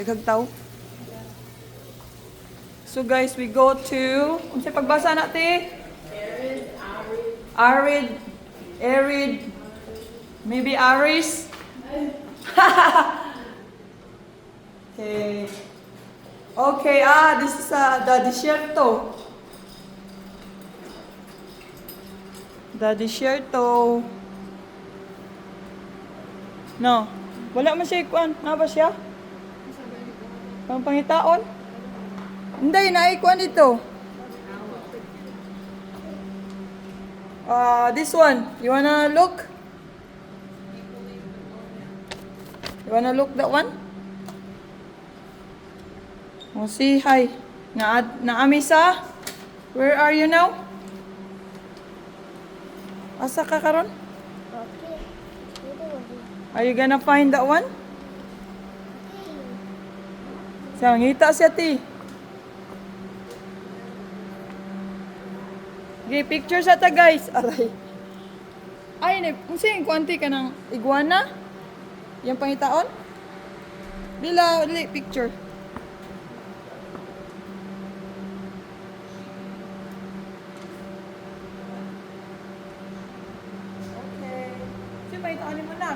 Daghang tao. So guys, we go to, unsa pagbasa natin? Arid, arid, maybe Aris. Okay. Okay, this is the desierto. The desierto. No. Wala man siya ikuan. Nga ba siya? Pangitaon? Hindi, naikuan dito. This one. You wanna look? You wanna look that one? Oh, see, hi. Naami sa? Where are you now? Asa ka karon? Okay. Are you gonna find that one? Sa ngita siya ti. Okay, picture sa ta guys. Aray. Ay, unsay kwanti ka ng iguana? Yang pangitaon? Bila, dili picture. Okay. Sino pangitaon mo na?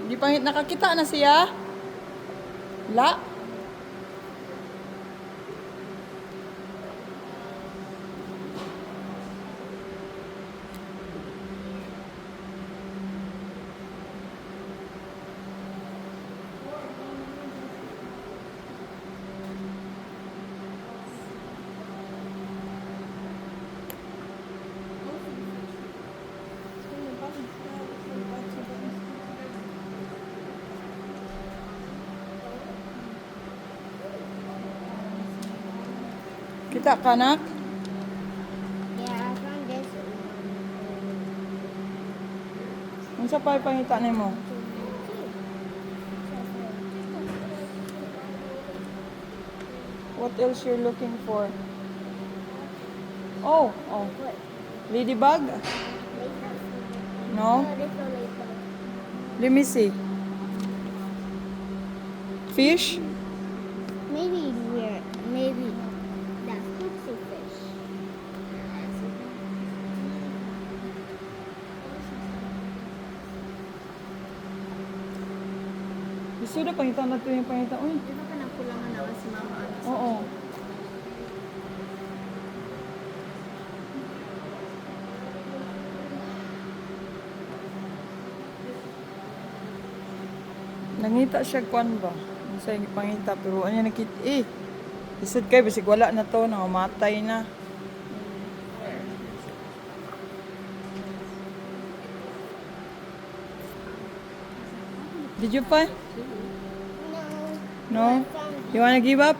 Hindi pa nakakita na siya. La. Kita ka nak? Yeah, I found this Unsa pa pangita nimo? What else you're looking for? Oh. What? Ladybug? No? Oh, this one later. Let me see. Fish? Maybe that's pixie fish. Gusto na pangita na ito yung pangita. Uy. Di ba ka nagkulangan na si mama? Oo. Nangita siya kwan ba? Sa yung pangita pero ano nakita isod kay bisig wala na to, nangamatay na. Did you find? No? You wanna give up?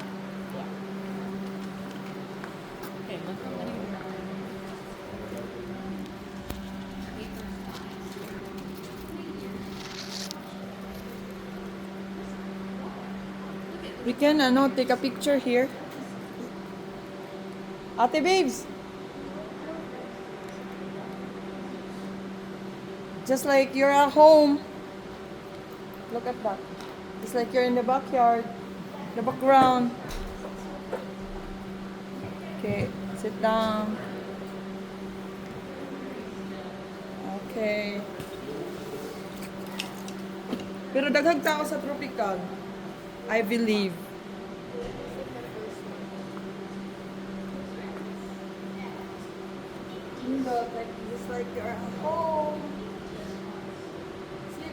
We can take a picture here. Ate babes. Just like you're at home. Look at that. It's like you're in the backyard. The background. Okay, sit down. Okay. Pero daghang tao sa tropical. I believe. Look, like just like you're at home. Say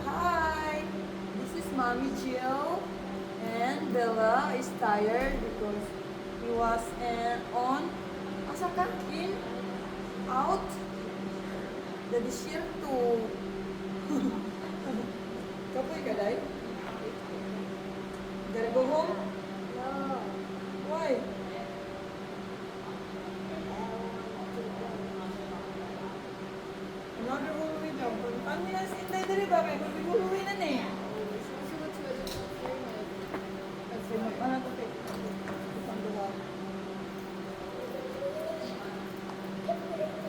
hi. This is Mommy Jill, and Bella is tired because he was on asa ka? In, out, the desierto. Kapoy ka, Day? Gotta go home? No. Why? Another huluwi daw. Paano nila si Inday dali ba? Kaya kung huluwi na na eh. Kasi ano to take? Isang duha.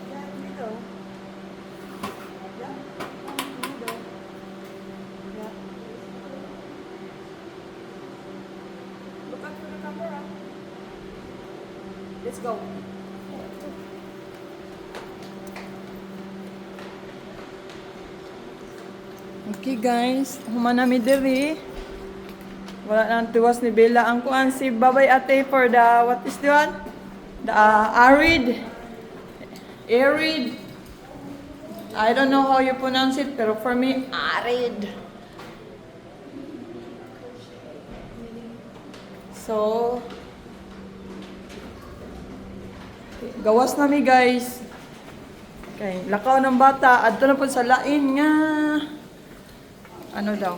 Yan, dito. Yan. Dito. Yan. Look up to the camera. Let's go. Okay guys, humanami diri. Wala nang tuwas ni Bella. Ang kuan si Babay Ate for the, what is the one? The arid. Arid. I don't know how you pronounce it, pero for me, arid. So, gawas na mi guys. Okay, lakaw ng bata. Adto na po sa lain nga. Ano daw?